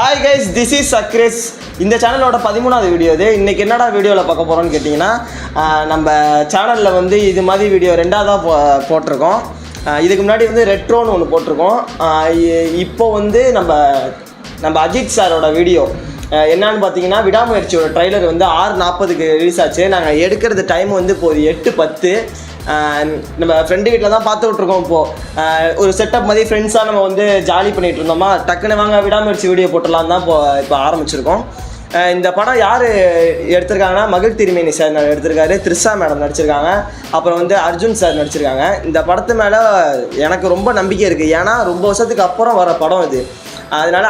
Hi guys, this is சக்ரேஸ். இந்த சேனலோட 13வது வீடியோ இது. இன்றைக்கி என்னடா வீடியோவில் பார்க்க போகிறோன்னு கேட்டிங்கன்னா, நம்ம சேனலில் வந்து இது மாதிரி வீடியோ ரெண்டாவதாக போட்டிருக்கோம். இதுக்கு முன்னாடி வந்து ரெட்ரோன்னு ஒன்று போட்டிருக்கோம். இப்போ வந்து நம்ம அஜித் சாரோட வீடியோ என்னான்னு பார்த்தீங்கன்னா, விடாமுயற்சியோட ட்ரைலர் வந்து 6:40க்கு ரிலீஸ் ஆச்சு. நாங்கள் எடுக்கிறது டைம் வந்து இப்போ 8:10. நம்ம ஃப்ரெண்டு வீட்டில் தான் பார்த்து விட்ருக்கோம். இப்போது ஒரு செட்டப் மாதிரி ஃப்ரெண்ட்ஸாக நம்ம வந்து ஜாலி பண்ணிகிட்டு இருந்தோமா, டக்குன்னு வாங்க விடாமுயற்சி வீடியோ போட்டுடலாம் தான் இப்போ ஆரம்பிச்சிருக்கோம். இந்த படம் யார் எடுத்திருக்காங்கன்னா, மகிழ் திருமேனி சார் எடுத்திருக்காரு, த்ரிஷா மேடம் நடிச்சிருக்காங்க, அப்புறம் வந்து அர்ஜுன் சார் நடிச்சிருக்காங்க. இந்த படத்து மேலே எனக்கு ரொம்ப நம்பிக்கை இருக்குது. ஏன்னா ரொம்ப வருஷத்துக்கு அப்புறம் வர படம் இது. அதனால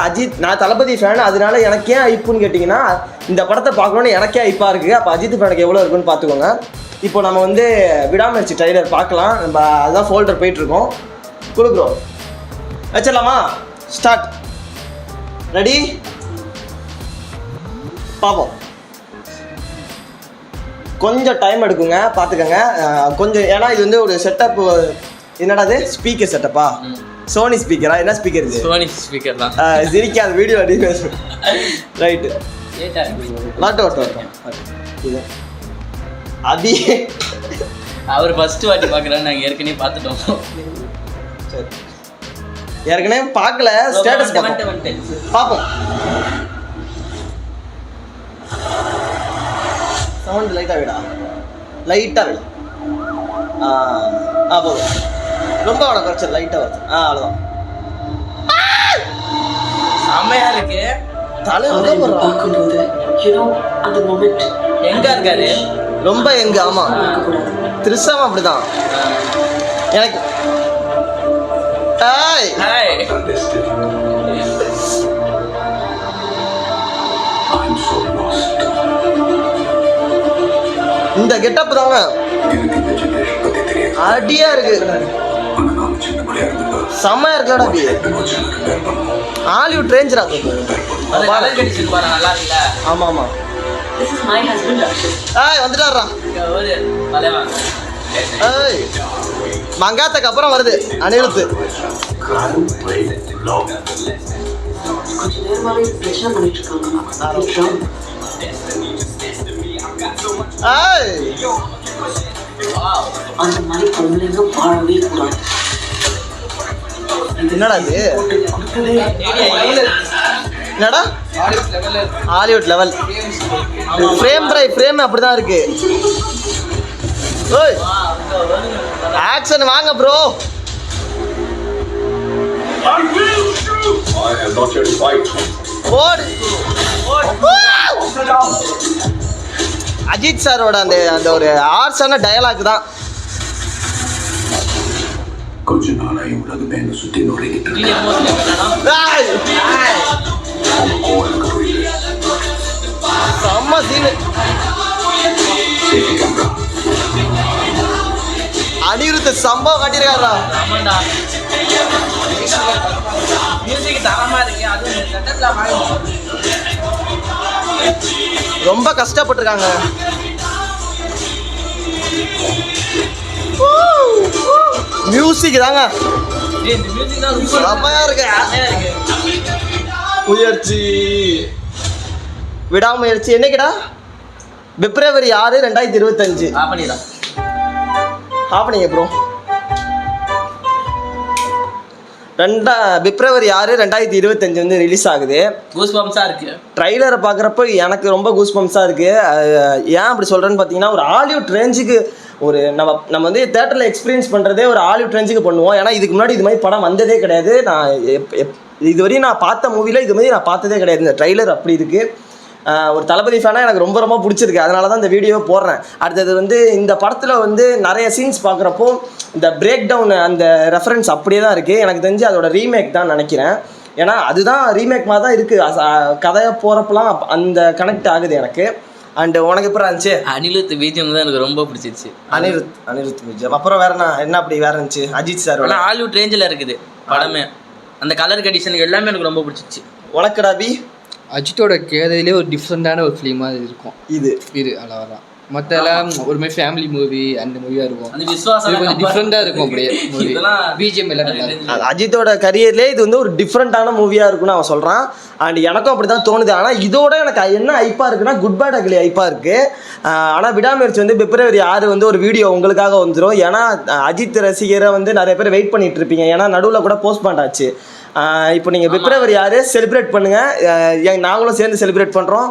நான் தளபதி ஃபேன். அதனால எனக்கு ஏன் ஐப்புன்னு கேட்டிங்கன்னா, இந்த படத்தை பார்க்கணுன்னு எனக்கே ஐப்பாக இருக்குது. அப்போ அஜித் ஃபேனுக்கு எவ்வளோ இருக்குன்னு பார்த்துக்கோங்க. இப்போ நம்ம வந்து விடாமுயற்சி ட்ரைலர் பார்க்கலாம். நம்ம அதுதான் ஃபோல்டர் போயிட்டுருக்கோம். ப்ரோ வச்சிடலாமா? ஸ்டார்ட். ரெடி? பார்ப்போம். கொஞ்சம் டைம் எடுக்குங்க, பார்த்துக்கோங்க கொஞ்சம். ஏன்னா இது வந்து ஒரு செட்டப். என்னடா அது? ஸ்பீக்கர் செட்டப்பா? சோனி ஸ்பீக்கரா? என்ன ஸ்பீக்கர் இது? சோனி ஸ்பீக்கர் தான். சிரிக்காது வீடியோ அடி. ரைட்டு இது அபி அவர் ஃபர்ஸ்ட் வாட்டி பார்க்குறாரு. நாங்கள் ஏற்கனவே பார்த்துட்டோம். சரி, ஏற்கனவே பார்க்கல. ஸ்டேட்டஸ் பார்ப்போம். சவுண்ட் லைட்டாக விடா, லைட்டாக விடா. போதும். ரொம்ப வட குறைச்சல் லைட்டாக வருது. அவ்வளோதான். செம்மையா இருக்கு. தலை பார்க்கும்போது எங்க இருக்காரு? ரொம்ப எங்க? ஆமா, த்ரிஷாவும் அப்படிதான். எனக்கு இந்த கெட்டப் தாங்க அடியா இருக்கு. செம்மையா இருக்குடா. ஹாலிவுட் ரேஞ்சரா இருக்கு. நல்லா இருக்குல்ல? ஆமா ஆமா. This is my husband Akshay. வந்துட்டாரா? மங்காத்தக்கு அப்புறம் வருது அனிருத். கொஞ்ச நேரமாவே பிரச்சனை பண்ணிட்டு இருக்காங்க. அந்த மாதிரி பொம்பளைங்க வாழவே கூடாது. என்னடா இது? என்னடா Hollywood level frame by frame அப்படிதான் இருக்கு. ஓய் ஆக்ஷன் வாங்க ப்ரோ. அஜித் சாரோட அந்த ஒரு ஆர்ட்ஸான டயலாக் தான். கொஞ்ச நாளாய் உலகமே என்ன சுத்தி நுழையிட்டு செம்ம சீனு. அனிருத் சம்பவம் காட்டியிருக்காரா? ரொம்ப கஷ்டப்பட்டிருக்காங்க. மியூசிக் தாங்க செம்மையா இருக்கு. முயற்சி விடாமுயற்சி என்னைக்குடா? பிப்ரவரி 6, 2025. ஆப்பனிங்க ப்ரோ. பிப்ரவரி 6, 2025 வந்து ரிலீஸ் ஆகுது. கூஸ்பம்ஸாக இருக்குது. ட்ரைலரை பார்க்குறப்ப எனக்கு ரொம்ப கூஸ்பம்ஸாக இருக்குது. ஏன் அப்படி சொல்கிறேன்னு பார்த்தீங்கன்னா, ஒரு ஹாலிவுட் ரேஞ்சுக்கு ஒரு நம்ம வந்து தேட்டரில் எக்ஸ்பீரியன்ஸ் பண்ணுறதே ஒரு ஹாலிவுட் ரேஞ்சுக்கு பண்ணுவோம். ஏன்னா இதுக்கு முன்னாடி இது மாதிரி படம் வந்ததே கிடையாது. நான் இதுவரையும் நான் பார்த்த மூவியில் இது மாதிரி நான் பார்த்ததே கிடையாது. இந்த ட்ரைலர் அப்படி இருக்குது. ஒரு தளபதி ஃபேனாக எனக்கு ரொம்ப ரொம்ப பிடிச்சிருக்கு. அதனால தான் இந்த வீடியோவை போடுறேன். அடுத்தது வந்து இந்த படத்தில் வந்து நிறைய சீன்ஸ் பார்க்குறப்போ இந்த பிரேக் டவுன் அந்த ரெஃபரன்ஸ் அப்படியே தான் இருக்குது. எனக்கு தெரிஞ்சு அதோட ரீமேக் தான் நினைக்கிறேன். ஏன்னா அதுதான் ரீமேக் மாதிரி தான் இருக்குது. கதையாக போகிறப்பெல்லாம் அந்த கனெக்ட் ஆகுது எனக்கு. அண்ட் உனக்கு எப்படி இருந்துச்சு? அனிருத் பிஜிஎம் தான் எனக்கு ரொம்ப பிடிச்சிருச்சு. அனிருத் பிஜிஎம். அப்புறம் வேற என்ன அப்படி வேற இருந்துச்சு? அஜித் சார் ஹாலிவுட் ரேஞ்சில் இருக்குது படமே. அந்த கலர் கண்டிஷன் எல்லாமே எனக்கு ரொம்ப பிடிச்சிச்சு. உனக்குடா பி? அஜித்தோட கேதையிலே ஒரு டிஃப்ரெண்டான ஒரு ஃபிலிமாக இருக்கும். இது அவ்வளோதான். மற்றெல்லாம் ஒரு மாதிரி ஃபேமிலி மூவி அந்த மூவியாக இருக்கும். அந்த விசுவாசம் இது கொஞ்சம் டிஃப்ரெண்ட்டாக இருக்கும் அப்படியே மூவி. பிஜிஎம் எல்லாம் நல்லா இருக்கும். அஜித்தோட கரியர்லேயே இது வந்து ஒரு டிஃப்ரெண்ட்டான மூவியாக இருக்குன்னு அவன் சொல்கிறான். அண்ட் எனக்கும் அப்படி தான் தோணுது. ஆனால் இதோட எனக்கு என்ன ஐப்பாக இருக்குன்னா குட் பேட் அக்லி ஐப்பாக இருக்குது. ஆனால் விடாமுயற்சி வந்து பிப்ரவரி 6 வந்து ஒரு வீடியோ உங்களுக்காக வந்துடும். ஏன்னா அஜித் ரசிகரை வந்து நிறைய பேர் வெயிட் பண்ணிட்டு இருப்பீங்க. ஏன்னா நடுவில் கூட போஸ்ட் பண்ணாச்சு. இப்போ நீங்கள் பிப்ரவரி 6 செலிப்ரேட் பண்ணுங்கள். நாங்களும் சேர்ந்து செலிப்ரேட் பண்ணுறோம்.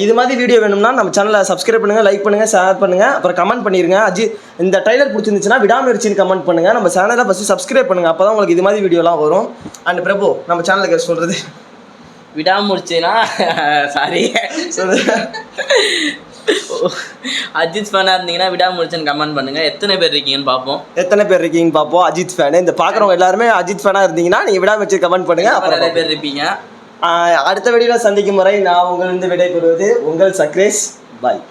இது மாதிரி வீடியோ வேணும்னா நம்ம சேனலை சப்ஸ்கிரைப் பண்ணுங்கள், லைக் பண்ணுங்கள், ஷேர் பண்ணுங்கள், அப்புறம் கமெண்ட் பண்ணிடுங்க. அஜித் இந்த ட்ரைலர் பிடிச்சிருந்துச்சுன்னா விடாமுயற்சின்னு கமெண்ட் பண்ணுங்கள். நம்ம சேனலை ஃபஸ்ட்டு சப்ஸ்கிரைப் பண்ணுங்கள். அப்போ தான் உங்களுக்கு இது மாதிரி வீடியோலாம் வரும். அண்ட் பிரபு நம்ம சேனலுக்கு சொல்கிறது விடாமுயற்சினா சாரி அஜித் ஃபேனாக இருந்தீங்கன்னா விடாமுயற்சின்னு கமெண்ட் பண்ணுங்கள். எத்தனை பேர் இருக்கீங்கன்னு பார்ப்போம். அஜித் ஃபேனு இந்த பார்க்குறவங்க எல்லாருமே அஜித் ஃபேனாக இருந்தீங்கன்னா நீங்கள் விடாமுயற்சி கமெண்ட் பண்ணுங்கள். அப்புறம் நிறைய பேர் இருப்பீங்க. அடுத்த வீடியோவில் சந்திக்கும் வரை நான் உங்களிருந்து விடைபெறுவது உங்கள் சக்ரேஷ். பாய்.